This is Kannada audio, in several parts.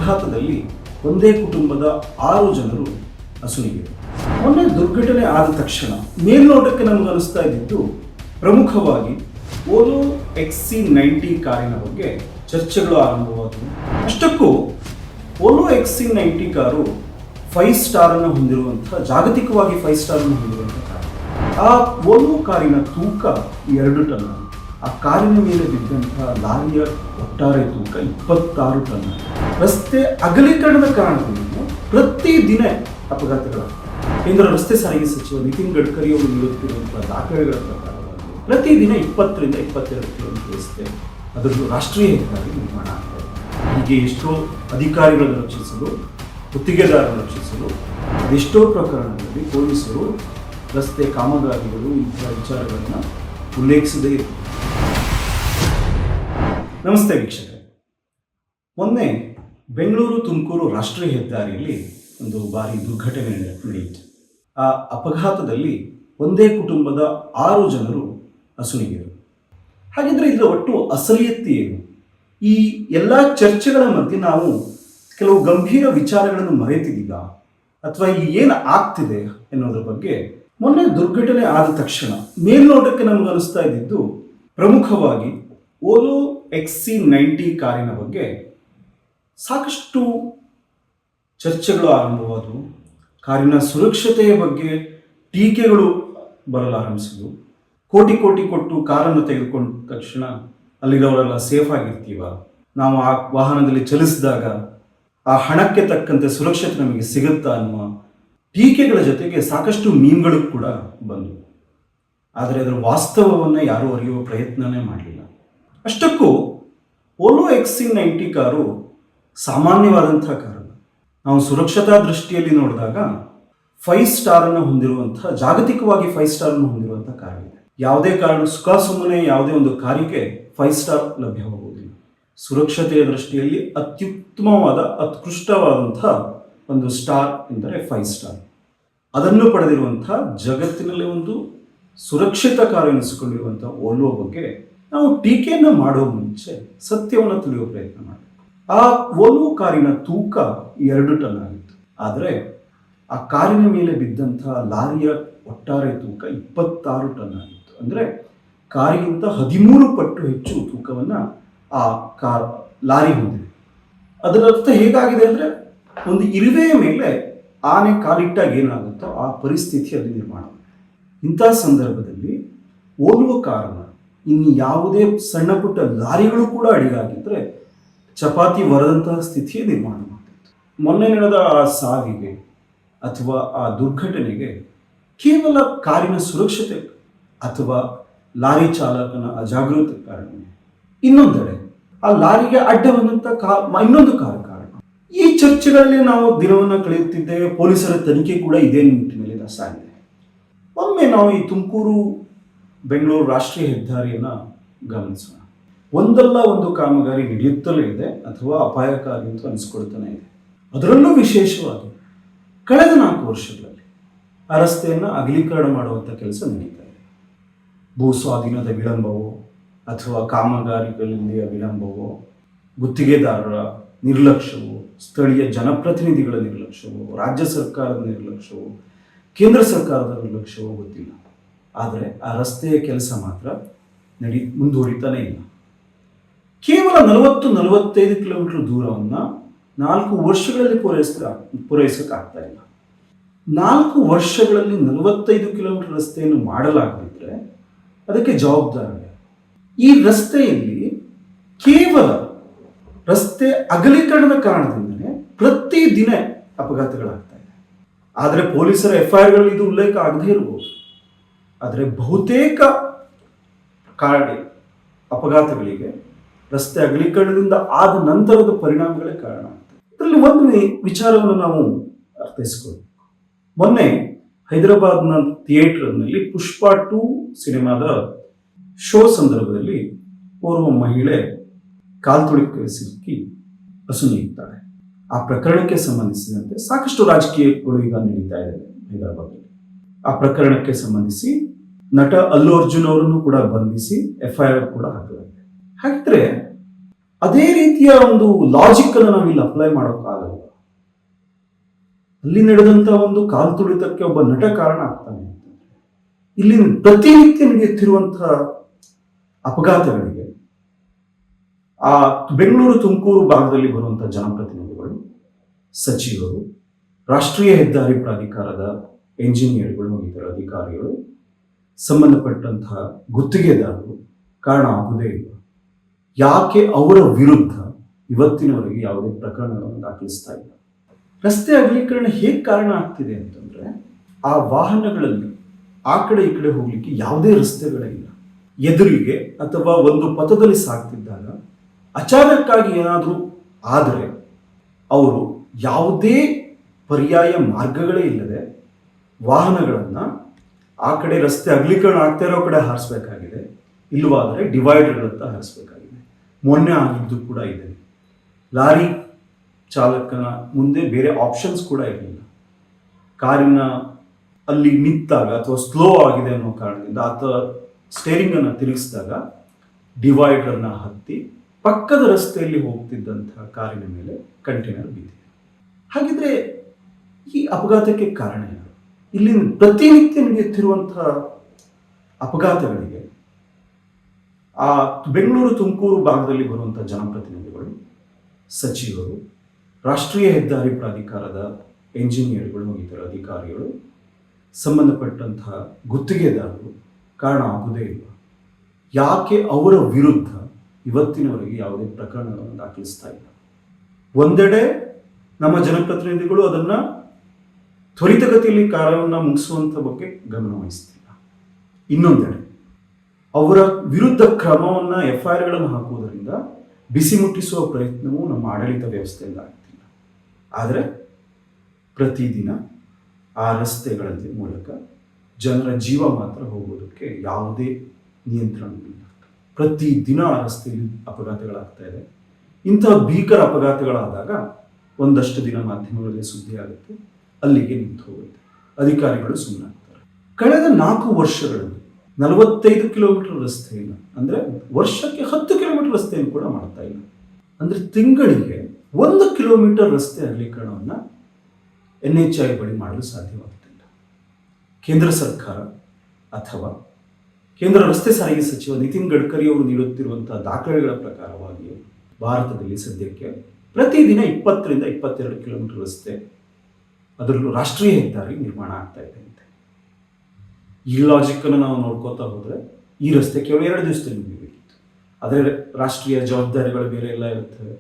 ಅಪಘಾತದಲ್ಲಿ ಒಂದೇ ಕುಟುಂಬದ 6 ಜನರು ಅಸುನೀಗಿದರು. ಮೊನ್ನೆ ದುರ್ಘಟನೆ ಆದ ತಕ್ಷಣ ಮೇಲ್ನೋಟಕ್ಕೆ ನಮಗೆ ಅನಿಸ್ತಾ ಇದ್ದಿದ್ದು ಪ್ರಮುಖವಾಗಿ ಓಲೋ XC90 ಕಾರಿನ ಬಗ್ಗೆ ಚರ್ಚೆಗಳು ಆರಂಭವಾದವು. ಅಷ್ಟಕ್ಕೂ ಓಲೋ XC90 ಕಾರು 5 ಸ್ಟಾರ್ ಅನ್ನು ಹೊಂದಿರುವಂತಹ, ಜಾಗತಿಕವಾಗಿ 5 ಸ್ಟಾರ್ ಅನ್ನು ಹೊಂದಿರುವಂತಹ ಕಾರು. ಆ ಓಲೋ ಕಾರಿನ ತೂಕ 2 ಟನ್. ಆ ಕಾರಿನ ಮೇಲೆ ಬಿದ್ದಂತಹ ಲಾರಿಯ ಒಟ್ಟಾರೆ ತೂಕ 26 ಟನ್. ರಸ್ತೆ ಅಗಲೀಕರಣದ ಕಾರಣದಿಂದ ಪ್ರತಿದಿನ ಅಪಘಾತಗಳಾಗ್ತವೆ. ಕೇಂದ್ರ ರಸ್ತೆ ಸಾರಿಗೆ ಸಚಿವ ನಿತಿನ್ ಗಡ್ಕರಿ ಅವರು ನೀಡುತ್ತಿರುವಂತಹ ದಾಖಲೆಗಳ ಪ್ರಕಾರವಾಗಿ ಪ್ರತಿದಿನ 20 ರಿಂದ 22 ಕಿಲೋಮೀಟರ್ ರಸ್ತೆ ಅದರದ್ದು ರಾಷ್ಟ್ರೀಯ ಹೆದ್ದಾರಿ ನಿರ್ಮಾಣ ಆಗ್ತದೆ. ಹೀಗೆ ಎಷ್ಟೋ ಅಧಿಕಾರಿಗಳನ್ನು ರಕ್ಷಿಸಲು, ಗುತ್ತಿಗೆದಾರರನ್ನು ರಕ್ಷಿಸಲು ಅದೆಷ್ಟೋ ಪ್ರಕರಣಗಳಲ್ಲಿ ಪೊಲೀಸರು ರಸ್ತೆ ಕಾಮಗಾರಿಗಳು ಇಂತಹ ವಿಚಾರಗಳನ್ನು ಉಲ್ಲೇಖಿಸದೇ ಇರುತ್ತದೆ. ನಮಸ್ತೆ ವೀಕ್ಷಕರೇ, ಮೊನ್ನೆ ಬೆಂಗಳೂರು ತುಮಕೂರು ರಾಷ್ಟ್ರೀಯ ಹೆದ್ದಾರಿಯಲ್ಲಿ ಒಂದು ಭಾರಿ ದುರ್ಘಟನೆ ನಡೆಯಿತು. ಆ ಅಪಘಾತದಲ್ಲಿ ಒಂದೇ ಕುಟುಂಬದ 6 ಜನರು ಅಸುನೀಗಿದರು. ಹಾಗಿದ್ರೆ ಇದರ ಒಟ್ಟು ಅಸಲಿಯತ್ತೆ ಏನು? ಈ ಎಲ್ಲ ಚರ್ಚೆಗಳ ಮಧ್ಯೆ ನಾವು ಕೆಲವು ಗಂಭೀರ ವಿಚಾರಗಳನ್ನು ಮರೆತಿದ್ದೀಗ ಅಥವಾ ಇಲ್ಲಿ ಏನು ಆಗ್ತಿದೆ ಎನ್ನುವುದರ ಬಗ್ಗೆ ಮೊನ್ನೆ ದುರ್ಘಟನೆ ಆದ ತಕ್ಷಣ ಮೇಲ್ನೋಟಕ್ಕೆ ನಮಗೆ ಅನಿಸ್ತಾ ಇದ್ದಿದ್ದು ಪ್ರಮುಖವಾಗಿ ಓಲೋ XC90 ಕಾರಿನ ಬಗ್ಗೆ ಸಾಕಷ್ಟು ಚರ್ಚೆಗಳು ಆರಂಭವಾದವು. ಕಾರಿನ ಸುರಕ್ಷತೆಯ ಬಗ್ಗೆ ಟೀಕೆಗಳು ಬರಲಾರಂಭಿಸಿದವು. ಕೋಟಿ ಕೊಟ್ಟು ಕಾರನ್ನು ತೆಗೆದುಕೊಂಡ ತಕ್ಷಣ ಅಲ್ಲಿರೋರೆಲ್ಲ ಸೇಫ್ ಆಗಿರ್ತೀವ, ನಾವು ಆ ವಾಹನದಲ್ಲಿ ಚಲಿಸಿದಾಗ ಆ ಹಣಕ್ಕೆ ತಕ್ಕಂತೆ ಸುರಕ್ಷತೆ ನಮಗೆ ಸಿಗುತ್ತಾ ಅನ್ನುವ ಟೀಕೆಗಳ ಜೊತೆಗೆ ಸಾಕಷ್ಟು ಮೀಮ್ಗಳು ಕೂಡ ಬಂದವು. ಆದರೆ ಅದರ ವಾಸ್ತವವನ್ನು ಯಾರೂ ಅರಿಯುವ ಪ್ರಯತ್ನನೇ ಮಾಡಲಿಲ್ಲ. ಅಷ್ಟಕ್ಕೂ ಓಲೋ XC90 ಕಾರು ಸಾಮಾನ್ಯವಾದಂತಹ ಕಾರು. ನಾವು ಸುರಕ್ಷತಾ ದೃಷ್ಟಿಯಲ್ಲಿ ನೋಡಿದಾಗ 5 ಸ್ಟಾರ್ ಅನ್ನು ಹೊಂದಿರುವಂತಹ, ಜಾಗತಿಕವಾಗಿ 5 ಸ್ಟಾರ್ ಅನ್ನು ಹೊಂದಿರುವಂತಹ ಕಾರಿದೆ. ಯಾವುದೇ ಕಾರಣ ಸುಮ್ಮನೆ ಯಾವುದೇ ಒಂದು ಕಾರಿಗೆ 5 ಸ್ಟಾರ್ ಲಭ್ಯವಾಗುವುದಿಲ್ಲ. ಸುರಕ್ಷತೆಯ ದೃಷ್ಟಿಯಲ್ಲಿ ಅತ್ಯುತ್ತಮವಾದ, ಉತ್ಕೃಷ್ಟವಾದಂತಹ ಒಂದು ಸ್ಟಾರ್ ಎಂದರೆ 5 ಸ್ಟಾರ್. ಅದನ್ನು ಪಡೆದಿರುವಂತಹ, ಜಗತ್ತಿನಲ್ಲಿ ಒಂದು ಸುರಕ್ಷಿತ ಕಾರು ಎನಿಸಿಕೊಂಡಿರುವಂತಹ ಓಲೋ ಬಗ್ಗೆ ನಾವು ಟೀಕೆಯನ್ನು ಮಾಡುವ ಮುಂಚೆ ಸತ್ಯವನ್ನು ತಿಳಿಯುವ ಪ್ರಯತ್ನ ಮಾಡಬೇಕು. ಆ ಓಲೋ ಕಾರಿನ ತೂಕ 2 ಟನ್ ಆಗಿತ್ತು. ಆದರೆ ಆ ಕಾರಿನ ಮೇಲೆ ಬಿದ್ದಂತಹ ಲಾರಿಯ ಒಟ್ಟಾರೆ ತೂಕ 26 ಟನ್ ಆಗಿತ್ತು. ಅಂದರೆ ಕಾರಿಗಿಂತ 13 ಪಟ್ಟು ಹೆಚ್ಚು ತೂಕವನ್ನು ಆ ಲಾರಿ ಹೊಂದಿದೆ. ಅದರ ಅರ್ಥ ಹೇಗಾಗಿದೆ ಅಂದರೆ, ಒಂದು ಇರುವೆಯ ಮೇಲೆ ಆನೆ ಕಾಲಿಟ್ಟಾಗ ಏನಾಗುತ್ತೋ ಆ ಪರಿಸ್ಥಿತಿ ಅಲ್ಲಿ ನಿರ್ಮಾಣ. ಇಂಥ ಸಂದರ್ಭದಲ್ಲಿ ಓಲೋ ಕಾರನ್ನ ಇನ್ನು ಯಾವುದೇ ಸಣ್ಣ ಪುಟ್ಟ ಲಾರಿಗಳು ಕೂಡ ಅಡಿಗಾಗಿದ್ದರೆ ಚಪಾತಿ ವರದಂತಹ ಸ್ಥಿತಿಯೇ ನಿರ್ಮಾಣ ಮಾಡ್ತಿತ್ತು. ಮೊನ್ನೆ ನಡೆದ ಆ ಸಾವಿಗೆ ಅಥವಾ ಆ ದುರ್ಘಟನೆಗೆ ಕೇವಲ ಕಾರಿನ ಸುರಕ್ಷತೆ ಅಥವಾ ಲಾರಿ ಚಾಲಕನ ಅಜಾಗರೂಕತೆ ಕಾರಣ. ಇನ್ನೊಂದೆಡೆ ಆ ಲಾರಿಗೆ ಅಡ್ಡ ಬಂದಂಥ ಇನ್ನೊಂದು ಕಾರಣ. ಈ ಚರ್ಚೆಗಳಲ್ಲಿ ನಾವು ದಿನವನ್ನು ಕಳೆಯುತ್ತಿದ್ದೇವೆ. ಪೊಲೀಸರ ತನಿಖೆ ಕೂಡ ಇದೇ ನಿಟ್ಟಿನಲ್ಲಿ ಸಾಗಿದೆ. ಒಮ್ಮೆ ನಾವು ಈ ತುಮಕೂರು ಬೆಂಗಳೂರು ರಾಷ್ಟ್ರೀಯ ಹೆದ್ದಾರಿಯನ್ನು ಗಮನಿಸೋಣ. ಒಂದಲ್ಲ ಒಂದು ಕಾಮಗಾರಿ ನಡೆಯುತ್ತಲೇ ಇದೆ ಅಥವಾ ಅಪಾಯಕಾರಿ ಅಂತ ಅನಿಸ್ಕೊಳ್ತಾನೆ ಇದೆ. ಅದರಲ್ಲೂ ವಿಶೇಷವಾಗಿ ಕಳೆದ 4 ವರ್ಷಗಳಲ್ಲಿ ಆ ರಸ್ತೆಯನ್ನು ಅಗಲೀಕರಣ ಮಾಡುವಂಥ ಕೆಲಸ ನಡೀತಾ ಇದೆ. ಭೂ ಸ್ವಾಧೀನದ ವಿಳಂಬವೋ ಅಥವಾ ಕಾಮಗಾರಿಗಳಲ್ಲಿ ವಿಳಂಬವೋ, ಗುತ್ತಿಗೆದಾರರ ನಿರ್ಲಕ್ಷ್ಯವೋ, ಸ್ಥಳೀಯ ಜನಪ್ರತಿನಿಧಿಗಳ ನಿರ್ಲಕ್ಷ್ಯವೋ, ರಾಜ್ಯ ಸರ್ಕಾರದ ನಿರ್ಲಕ್ಷ್ಯವೋ, ಕೇಂದ್ರ ಸರ್ಕಾರದ ನಿರ್ಲಕ್ಷ್ಯವೋ ಗೊತ್ತಿಲ್ಲ. ಆದರೆ ಆ ರಸ್ತೆಯ ಕೆಲಸ ಮಾತ್ರ ಮುಂದುವರಿತಾನೇ ಇಲ್ಲ. ಕೇವಲ 40-45 ಕಿಲೋಮೀಟರ್ ದೂರವನ್ನು 4 ವರ್ಷಗಳಲ್ಲಿ ಪೂರೈಸೋಕ್ಕಾಗ್ತಾ ಇಲ್ಲ. 4 ವರ್ಷಗಳಲ್ಲಿ 45 ಕಿಲೋಮೀಟರ್ ರಸ್ತೆಯನ್ನು ಮಾಡಲಾಗದಿದ್ದರೆ ಅದಕ್ಕೆ ಜವಾಬ್ದಾರಿ. ಈ ರಸ್ತೆಯಲ್ಲಿ ಕೇವಲ ರಸ್ತೆ ಅಗಲೀಕರಣದ ಕಾರಣದಿಂದಲೇ ಪ್ರತಿದಿನ ಅಪಘಾತಗಳಾಗ್ತಾ ಇದೆ. ಆದರೆ ಪೊಲೀಸರ FIRಗಳಲ್ಲಿ ಇದು ಉಲ್ಲೇಖ ಆಗದೇ ಇರಬಹುದು. ಆದರೆ ಬಹುತೇಕ ಅಪಘಾತಗಳಿಗೆ ರಸ್ತೆ ಅಗಲೀಕರಣದಿಂದ ಆದ ನಂತರದ ಪರಿಣಾಮಗಳೇ ಕಾರಣ ಆಗ್ತದೆ. ಇದರಲ್ಲಿ ಒಂದು ವಿಚಾರವನ್ನು ನಾವು ಅರ್ಥೈಸಿಕೊಳ್ಳಬೇಕು. ಮೊನ್ನೆ ಹೈದರಾಬಾದ್ನ ಥಿಯೇಟರ್ನಲ್ಲಿ ಪುಷ್ಪ 2 ಸಿನಿಮಾದ ಶೋ ಸಂದರ್ಭದಲ್ಲಿ ಓರ್ವ ಮಹಿಳೆ ಕಾಲ್ತುಳಿಕೆ ಸಿಕ್ಕಿ ಅಸುನೀಗುತ್ತಾಳೆ. ಆ ಪ್ರಕರಣಕ್ಕೆ ಸಂಬಂಧಿಸಿದಂತೆ ಸಾಕಷ್ಟು ರಾಜಕೀಯಗಳು ಈಗ ನಡೀತಾ ಇದೆ ಹೈದರಾಬಾದ್ನಲ್ಲಿ. ಆ ಪ್ರಕರಣಕ್ಕೆ ಸಂಬಂಧಿಸಿ ನಟ ಅಲ್ಲು ಅರ್ಜುನ್ ಅವರನ್ನು ಕೂಡ ಬಂಧಿಸಿ FIR ಕೂಡ ಹಾಕಲಾಗಿದೆ. ಹಾಗಿದ್ರೆ ಅದೇ ರೀತಿಯ ಒಂದು ಲಾಜಿಕ್ ಅನ್ನು ನಾವಿಲ್ಲಿ ಅಪ್ಲೈ ಮಾಡೋಕ್ಕಾಗಲ್ಲ. ಅಲ್ಲಿ ನಡೆದಂತ ಒಂದು ಕಾಲ್ ತುಳಿತಕ್ಕೆ ಒಬ್ಬ ನಟ ಕಾರಣ ಆಗ್ತಾನೆ. ಇಲ್ಲಿ ಪ್ರತಿನಿತ್ಯ ನಡೆಯುತ್ತಿರುವಂತಹ ಅಪಘಾತಗಳಿಗೆ ಆ ಬೆಂಗಳೂರು ತುಮಕೂರು ಭಾಗದಲ್ಲಿ ಬರುವಂತಹ ಜನಪ್ರತಿನಿಧಿಗಳು, ಸಚಿವರು, ರಾಷ್ಟ್ರೀಯ ಹೆದ್ದಾರಿ ಪ್ರಾಧಿಕಾರದ ಎಂಜಿನಿಯರ್ಗಳು, ಇತರ ಅಧಿಕಾರಿಗಳು, ಸಂಬಂಧಪಟ್ಟಂತಹ ಗುತ್ತಿಗೆದಾರರು ಕಾರಣ ಆಗುವುದೇ ಇಲ್ಲ. ಯಾಕೆ ಅವರ ವಿರುದ್ಧ ಇವತ್ತಿನವರೆಗೆ ಯಾವುದೇ ಪ್ರಕರಣಗಳನ್ನು ದಾಖಲಿಸ್ತಾ ಇಲ್ಲ? ರಸ್ತೆ ಅಗಲೀಕರಣ ಹೇಗೆ ಕಾರಣ ಆಗ್ತಿದೆ ಅಂತಂದ್ರೆ, ಆ ವಾಹನಗಳಲ್ಲಿ ಆ ಕಡೆ ಈ ಕಡೆ ಹೋಗ್ಲಿಕ್ಕೆ ಯಾವುದೇ ರಸ್ತೆಗಳಿಲ್ಲ. ಎದುರಿಗೆ ಅಥವಾ ಒಂದು ಪಥದಲ್ಲಿ ಸಾಗ್ತಿದ್ದಾಗ ಅಚಾನಕ್ಕಾಗಿ ಏನಾದರೂ ಆದರೆ ಅವರು ಯಾವುದೇ ಪರ್ಯಾಯ ಮಾರ್ಗಗಳೇ ಇಲ್ಲದೆ ವಾಹನಗಳನ್ನು ಆ ಕಡೆ ರಸ್ತೆ ಅಗಲೀಕರಣ ಆಗ್ತಾ ಇರೋ ಕಡೆ ಹಾರಿಸಬೇಕಾಗಿದೆ, ಇಲ್ಲವಾದರೆ ಡಿವೈಡರ್ಗಳತ್ತ ಹಾರಿಸಬೇಕಾಗಿದೆ. ಮೊನ್ನೆ ಆಗಿದ್ದು ಕೂಡ ಇದೆ. ಲಾರಿ ಚಾಲಕನ ಮುಂದೆ ಬೇರೆ ಆಪ್ಷನ್ಸ್ ಕೂಡ ಇರಲಿಲ್ಲ. ಕಾರಿನ ಅಲ್ಲಿ ನಿಂತಾಗ ಅಥವಾ ಸ್ಲೋ ಆಗಿದೆ ಅನ್ನೋ ಕಾರಣದಿಂದ ಆತ ಸ್ಟೇರಿಂಗ್ ಅನ್ನು ತಿರುಗಿಸಿದಾಗ ಡಿವೈಡರ್ನ ಹತ್ತಿ ಪಕ್ಕದ ರಸ್ತೆಯಲ್ಲಿ ಹೋಗ್ತಿದ್ದಂತಹ ಕಾರಿನ ಮೇಲೆ ಕಂಟೈನರ್ ಬಿದ್ದಿದೆ. ಹಾಗಿದ್ರೆ ಈ ಅಪಘಾತಕ್ಕೆ ಕಾರಣ ಏನು? ಇಲ್ಲಿ ಪ್ರತಿನಿತ್ಯ ನಡೆಯುತ್ತಿರುವಂತಹ ಅಪಘಾತಗಳಿಗೆ ಆ ಬೆಂಗಳೂರು ತುಮಕೂರು ಭಾಗದಲ್ಲಿ ಬರುವಂತಹ ಜನಪ್ರತಿನಿಧಿಗಳು, ಸಚಿವರು, ರಾಷ್ಟ್ರೀಯ ಹೆದ್ದಾರಿ ಪ್ರಾಧಿಕಾರದ ಎಂಜಿನಿಯರ್ಗಳು, ಇತರ ಅಧಿಕಾರಿಗಳು, ಸಂಬಂಧಪಟ್ಟಂತಹ ಗುತ್ತಿಗೆದಾರರು ಕಾರಣ ಆಗುವುದೇ ಇಲ್ಲ. ಯಾಕೆ ಅವರ ವಿರುದ್ಧ ಇವತ್ತಿನವರೆಗೆ ಯಾವುದೇ ಪ್ರಕರಣಗಳನ್ನು ದಾಖಲಿಸ್ತಾ ಇಲ್ಲ? ಒಂದೆಡೆ ನಮ್ಮ ಜನಪ್ರತಿನಿಧಿಗಳು ಅದನ್ನು ತ್ವರಿತಗತಿಯಲ್ಲಿ ಕಾರ್ಯವನ್ನು ಮುಗಿಸುವಂಥ ಬಗ್ಗೆ ಗಮನ ವಹಿಸ್ತಿಲ್ಲ. ಇನ್ನೊಂದೆಡೆ ಅವರ ವಿರುದ್ಧ ಕ್ರಮವನ್ನು FIRಗಳನ್ನು ಹಾಕುವುದರಿಂದ ಬಿಸಿ ಮುಟ್ಟಿಸುವ ಪ್ರಯತ್ನವೂ ನಮ್ಮ ಆಡಳಿತ ವ್ಯವಸ್ಥೆಯಿಂದ ಆಗ್ತಿಲ್ಲ. ಆದರೆ ಪ್ರತಿದಿನ ಆ ರಸ್ತೆಗಳ ಮೂಲಕ ಜನರ ಜೀವ ಮಾತ್ರ ಹೋಗೋದಕ್ಕೆ ಯಾವುದೇ ನಿಯಂತ್ರಣವಿಲ್ಲ. ಪ್ರತಿದಿನ ಆ ರಸ್ತೆಯಲ್ಲಿ ಅಪಘಾತಗಳಾಗ್ತಾ ಇದೆ. ಇಂತಹ ಭೀಕರ ಅಪಘಾತಗಳಾದಾಗ ಒಂದಷ್ಟು ದಿನ ಮಾಧ್ಯಮಗಳಲ್ಲಿ ಸುದ್ದಿ ಆಗುತ್ತೆ, ಅಲ್ಲಿಗೆ ನಿಂತು ಹೋಗುತ್ತೆ, ಅಧಿಕಾರಿಗಳು ಸುಮ್ಮನಾಗ್ತಾರೆ. ಕಳೆದ 4 ವರ್ಷಗಳಲ್ಲಿ 45 ಕಿಲೋಮೀಟರ್ ರಸ್ತೆಯನ್ನು, ಅಂದರೆ ವರ್ಷಕ್ಕೆ 10 ಕಿಲೋಮೀಟರ್ ರಸ್ತೆಯನ್ನು ಕೂಡ ಮಾಡ್ತಾ ಇಲ್ಲ. ಅಂದರೆ ತಿಂಗಳಿಗೆ 1 ಕಿಲೋಮೀಟರ್ ರಸ್ತೆ ಅಗಲೀಕರಣವನ್ನು NHAI ಬಳಿ ಮಾಡಲು ಸಾಧ್ಯವಾಗ್ತಿಲ್ಲ. ಕೇಂದ್ರ ಸರ್ಕಾರ ಅಥವಾ ಕೇಂದ್ರ ರಸ್ತೆ ಸಾರಿಗೆ ಸಚಿವ ನಿತಿನ್ ಗಡ್ಕರಿ ಅವರು ನೀಡುತ್ತಿರುವಂತಹ ದಾಖಲೆಗಳ ಪ್ರಕಾರವಾಗಿ ಭಾರತದಲ್ಲಿ ಸದ್ಯಕ್ಕೆ ಪ್ರತಿದಿನ 20ರಿಂದ 22 ಕಿಲೋಮೀಟರ್ ರಸ್ತೆ, ಅದರಲ್ಲೂ ರಾಷ್ಟ್ರೀಯ ಹೆದ್ದಾರಿ ನಿರ್ಮಾಣ ಆಗ್ತಾ ಇದೆ ಅಂತೆ. ಈ ಲಾಜಿಕ್ಕನ್ನು ನಾವು ನೋಡ್ಕೋತಾ ಹೋದರೆ ಈ ರಸ್ತೆ ಕೇವಲ 2 ದಿವಸದಲ್ಲಿ ಮುಗಿಬೇಕಿತ್ತು. ಆದರೆ ರಾಷ್ಟ್ರೀಯ ಜವಾಬ್ದಾರಿಗಳು ಬೇರೆ ಎಲ್ಲ ಇರುತ್ತವೆ.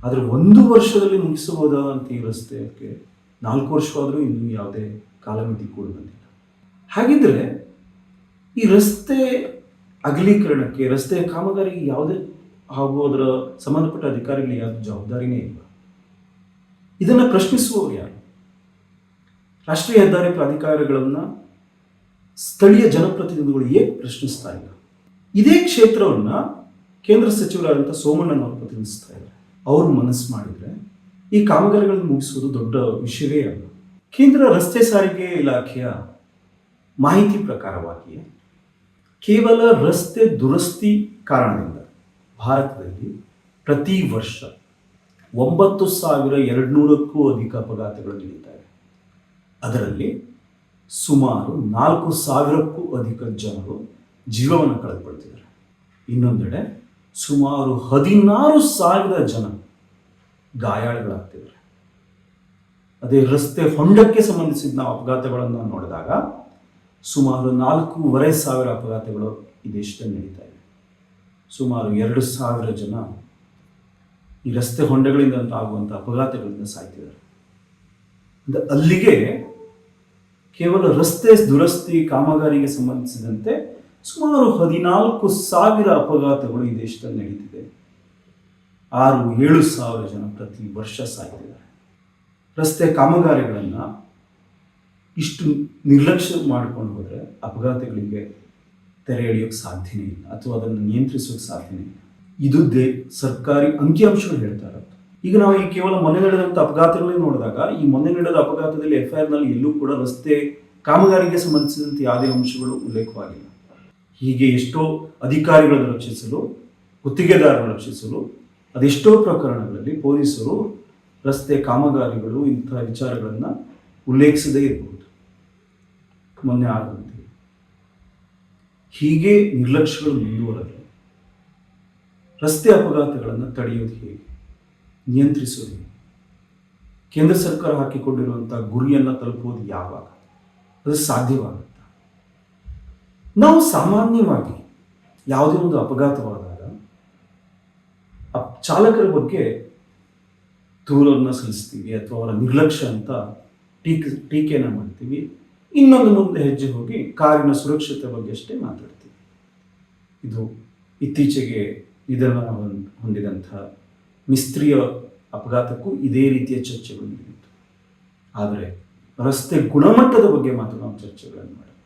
ಆದರೆ 1 ವರ್ಷದಲ್ಲಿ ಮುಗಿಸಬಹುದಾದಂಥ ಈ ರಸ್ತೆಗೆ 4 ವರ್ಷವಾದರೂ ಇನ್ನೂ ಯಾವುದೇ ಕಾಲಮಿತಿ ಕೂಡ ಬಂದಿಲ್ಲ. ಹಾಗಿದ್ರೆ ಈ ರಸ್ತೆ ಅಗಲೀಕರಣಕ್ಕೆ, ರಸ್ತೆ ಕಾಮಗಾರಿಗೆ ಯಾವುದೇ ಹಾಗೂ ಅದರ ಸಂಬಂಧಪಟ್ಟ ಅಧಿಕಾರಿಗಳಿಗೆ ಯಾವುದೇ ಜವಾಬ್ದಾರಿನೇ ಇಲ್ಲ. ಇದನ್ನು ಪ್ರಶ್ನಿಸುವವರು ಯಾರು? ರಾಷ್ಟ್ರೀಯ ಹೆದ್ದಾರಿ ಪ್ರಾಧಿಕಾರಗಳನ್ನು ಸ್ಥಳೀಯ ಜನಪ್ರತಿನಿಧಿಗಳು ಏಕೆ ಪ್ರಶ್ನಿಸ್ತಾ ಇಲ್ಲ? ಇದೇ ಕ್ಷೇತ್ರವನ್ನು ಕೇಂದ್ರ ಸಚಿವರಾದಂಥ ಸೋಮಣ್ಣನವರು ಪ್ರತಿನಿಧಿಸ್ತಾ ಇದ್ದಾರೆ. ಅವರು ಮನಸ್ಸು ಮಾಡಿದರೆ ಈ ಕಾಮಗಾರಿಗಳನ್ನು ಮುಗಿಸುವುದು ದೊಡ್ಡ ವಿಷಯವೇ ಅಲ್ಲ. ಕೇಂದ್ರ ರಸ್ತೆ ಸಾರಿಗೆ ಇಲಾಖೆಯ ಮಾಹಿತಿ ಪ್ರಕಾರವಾಗಿ ಕೇವಲ ರಸ್ತೆ ದುರಸ್ತಿ ಕಾರಣದಿಂದ ಭಾರತದಲ್ಲಿ ಪ್ರತಿ ವರ್ಷ 9,200ಕ್ಕೂ ಅಧಿಕ ಅಪಘಾತಗಳು ನಡೀತವೆ. ಅದರಲ್ಲಿ ಸುಮಾರು 4,000ಕ್ಕೂ ಅಧಿಕ ಜನರು ಜೀವವನ್ನು ಕಳೆದುಕೊಳ್ತಿದ್ದಾರೆ. ಇನ್ನೊಂದೆಡೆ ಸುಮಾರು 16,000 ಜನ ಗಾಯಾಳುಗಳಾಗ್ತಿದ್ದಾರೆ. ಅದೇ ರಸ್ತೆ ಹೊಂಡಕ್ಕೆ ಸಂಬಂಧಿಸಿದ ನಾವು ಅಪಘಾತಗಳನ್ನು ನೋಡಿದಾಗ ಸುಮಾರು 4,500 ಅಪಘಾತಗಳು ಈ ದೇಶದಲ್ಲಿ ನಡೀತಾ ಇದೆ. ಸುಮಾರು 2,000 ಜನ ಈ ರಸ್ತೆ ಹೊಂಡಗಳಿಂದ ಆಗುವಂಥ ಅಪಘಾತಗಳಿಂದ ಸಾಯ್ತಿದ್ದಾರೆ. ಅಲ್ಲಿಗೆ ಕೇವಲ ರಸ್ತೆ ದುರಸ್ತಿ ಕಾಮಗಾರಿಗೆ ಸಂಬಂಧಿಸಿದಂತೆ ಸುಮಾರು 14,000 ಅಪಘಾತಗಳು ಈ ದೇಶದಲ್ಲಿ ನಡೀತಿದೆ. 6,000-7,000 ಜನ ಪ್ರತಿ ವರ್ಷ ಸಾಯ್ತಿದ್ದಾರೆ. ರಸ್ತೆ ಕಾಮಗಾರಿಗಳನ್ನು ಇಷ್ಟು ನಿರ್ಲಕ್ಷ್ಯ ಮಾಡಿಕೊಂಡು ಹೋದರೆ ಅಪಘಾತಗಳಿಗೆ ತೆರೆ ಎಳೆಯೋಕ್ಕೆ ಸಾಧ್ಯನೇ ಇಲ್ಲ, ಅಥವಾ ಅದನ್ನು ನಿಯಂತ್ರಿಸೋಕ್ಕೆ ಸಾಧ್ಯನೇ ಇಲ್ಲ. ಇದು ಸರ್ಕಾರಿ ಅಂಕಿಅಂಶಗಳು ಹೇಳ್ತಾ ಇರೋದು. ಈಗ ನಾವು ಈ ಕೇವಲ ಮೊನ್ನೆ ನಡೆದಂಥ ಅಪಘಾತಗಳೇ ನೋಡಿದಾಗ, ಈ ಮೊನ್ನೆ ನಡೆದ ಅಪಘಾತದಲ್ಲಿ FIRನಲ್ಲಿ ಎಲ್ಲೂ ಕೂಡ ರಸ್ತೆ ಕಾಮಗಾರಿಗೆ ಸಂಬಂಧಿಸಿದಂತೆ ಯಾವುದೇ ಅಂಶಗಳು ಉಲ್ಲೇಖವಾಗಿಲ್ಲ. ಹೀಗೆ ಎಷ್ಟೋ ಅಧಿಕಾರಿಗಳನ್ನು ರಕ್ಷಿಸಲು, ಗುತ್ತಿಗೆದಾರರನ್ನು ರಕ್ಷಿಸಲು ಅದೆಷ್ಟೋ ಪ್ರಕರಣಗಳಲ್ಲಿ ಪೊಲೀಸರು ರಸ್ತೆ ಕಾಮಗಾರಿಗಳು ಇಂಥ ವಿಚಾರಗಳನ್ನು ಉಲ್ಲೇಖಿಸದೇ ಇರಬಹುದು. ಮೊನ್ನೆ ಆದಂತೆ ಹೀಗೆ ನಿರ್ಲಕ್ಷ್ಯಗಳು ಮುಂದುವರೆದು ರಸ್ತೆ ಅಪಘಾತಗಳನ್ನು ತಡೆಯೋದು ಹೇಗೆ, ನಿಯಂತ್ರಿಸೋದು ಹೇಗೆ, ಕೇಂದ್ರ ಸರ್ಕಾರ ಹಾಕಿಕೊಂಡಿರುವಂಥ ಗುರಿಯನ್ನು ತಲುಪುವುದು ಯಾವಾಗ, ಅದು ಸಾಧ್ಯವಾಗುತ್ತಾ? ನಾವು ಸಾಮಾನ್ಯವಾಗಿ ಯಾವುದೇ ಒಂದು ಅಪಘಾತವಾದಾಗ ಚಾಲಕರ ಬಗ್ಗೆ ದೂರನ್ನು ಸಲ್ಲಿಸ್ತೀವಿ ಅಥವಾ ಅವರ ನಿರ್ಲಕ್ಷ್ಯ ಅಂತ ಟೀಕೆಯನ್ನು ಮಾಡ್ತೀವಿ. ಇನ್ನೊಂದು ಮುಂದೆ ಹೆಜ್ಜೆ ಹೋಗಿ ಕಾರಿನ ಸುರಕ್ಷತೆ ಬಗ್ಗೆ ಅಷ್ಟೇ ಮಾತಾಡ್ತೀವಿ. ಇದು ಇತ್ತೀಚೆಗೆ ನಿಧನ ಹೊಂದಿದಂಥ ಮಿಸ್ತ್ರಿಯ ಅಪಘಾತಕ್ಕೂ ಇದೇ ರೀತಿಯ ಚರ್ಚೆಗಳು ನಡೆಯಿತು. ಆದರೆ ರಸ್ತೆ ಗುಣಮಟ್ಟದ ಬಗ್ಗೆ ಮಾತ್ರ ನಾವು ಚರ್ಚೆಗಳನ್ನು ಮಾಡೋಣ.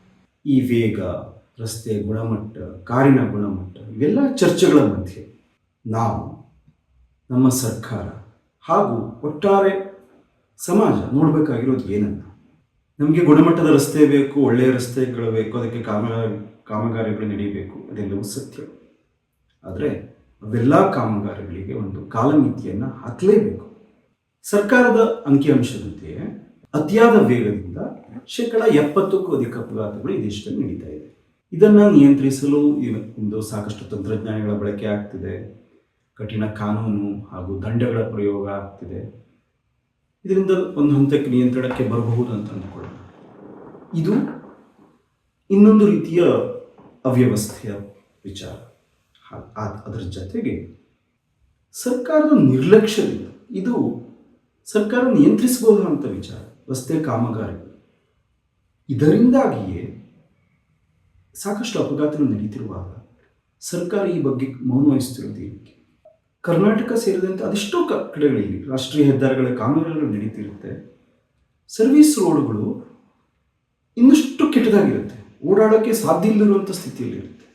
ಈ ವೇಗ, ರಸ್ತೆ ಗುಣಮಟ್ಟ, ಕಾರಿನ ಗುಣಮಟ್ಟ ಇವೆಲ್ಲ ಚರ್ಚೆಗಳ ಮಧ್ಯೆ ನಾವು, ನಮ್ಮ ಸರ್ಕಾರ ಹಾಗೂ ಒಟ್ಟಾರೆ ಸಮಾಜ ನೋಡಬೇಕಾಗಿರೋದು ಏನನ್ನ? ನಮಗೆ ಗುಣಮಟ್ಟದ ರಸ್ತೆ ಬೇಕು, ಒಳ್ಳೆಯ ರಸ್ತೆಗಳು ಬೇಕು, ಅದಕ್ಕೆ ಕಾಮಗಾರಿಗಳು ನಡೀಬೇಕು, ಅದೆಲ್ಲವೂ ಸತ್ಯ. ಆದರೆ ಅವೆಲ್ಲ ಕಾಮಗಾರಿಗಳಿಗೆ ಒಂದು ಕಾಲಮಿತಿಯನ್ನು ಹಾಕಲೇಬೇಕು. ಸರ್ಕಾರದ ಅಂಕಿಅಂಶದಂತೆಯೇ ಅತಿಯಾದ ವೇಗದಿಂದ 70%ಕ್ಕೂ ಅಧಿಕ ಅಪಘಾತಗಳು ಈ ದೇಶದಲ್ಲಿ ನಡೀತಾ ಇದೆ. ಇದನ್ನು ನಿಯಂತ್ರಿಸಲು ಇಂದು ಸಾಕಷ್ಟು ತಂತ್ರಜ್ಞಾನಗಳ ಬಳಕೆ ಆಗ್ತಿದೆ, ಕಠಿಣ ಕಾನೂನು ಹಾಗೂ ದಂಡಗಳ ಪ್ರಯೋಗ ಆಗ್ತಿದೆ. ಇದರಿಂದ ಒಂದು ಹಂತಕ್ಕೆ ನಿಯಂತ್ರಣಕ್ಕೆ ಬರಬಹುದು ಅಂತ ಅಂದ್ಕೊಳ್ಳೋಣ. ಇದು ಇನ್ನೊಂದು ರೀತಿಯ ಅವ್ಯವಸ್ಥೆಯ ವಿಚಾರ. ಅದರ ಜೊತೆಗೆ ಸರ್ಕಾರದ ನಿರ್ಲಕ್ಷ್ಯದಿಂದ ಇದು ಸರ್ಕಾರ ನಿಯಂತ್ರಿಸಬಹುದಂಥ ವಿಚಾರ, ರಸ್ತೆ ಕಾಮಗಾರಿಗಳು. ಇದರಿಂದಾಗಿಯೇ ಸಾಕಷ್ಟು ಅಪಘಾತಗಳು ನಡೀತಿರುವಾಗ ಸರ್ಕಾರ ಈ ಬಗ್ಗೆ ಮೌನ ವಹಿಸುತ್ತಿರುವುದು ಏನಕ್ಕೆ? ಕರ್ನಾಟಕ ಸೇರಿದಂತೆ ಅದೆಷ್ಟೋ ಕಡೆಗಳಲ್ಲಿ ರಾಷ್ಟ್ರೀಯ ಹೆದ್ದಾರಿಗಳ ಕಾಮಗಾರಿಗಳು ನಡೀತಿರುತ್ತೆ. ಸರ್ವಿಸ್ ರೋಡ್ಗಳು ಇನ್ನಷ್ಟು ಕೆಟ್ಟದಾಗಿರುತ್ತೆ, ಓಡಾಡೋಕ್ಕೆ ಸಾಧ್ಯ ಇಲ್ಲದಿರುವಂಥ ಸ್ಥಿತಿಯಲ್ಲಿರುತ್ತೆ.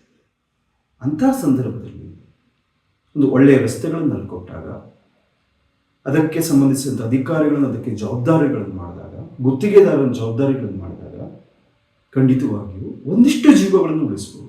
ಅಂತಹ ಸಂದರ್ಭದಲ್ಲಿ ಒಂದು ಒಳ್ಳೆಯ ರಸ್ತೆಗಳನ್ನು ನಲ್ಕೊಟ್ಟಾಗ, ಅದಕ್ಕೆ ಸಂಬಂಧಿಸಿದಂಥ ಅಧಿಕಾರಿಗಳನ್ನು ಅದಕ್ಕೆ ಜವಾಬ್ದಾರಿಗಳನ್ನು ಮಾಡಿದಾಗ, ಗುತ್ತಿಗೆದಾರನ ಜವಾಬ್ದಾರಿಗಳನ್ನು ಮಾಡಿದಾಗ ಖಂಡಿತವಾಗಿಯೂ ಒಂದಿಷ್ಟು ಜೀವಗಳನ್ನು ಉಳಿಸಬಹುದು.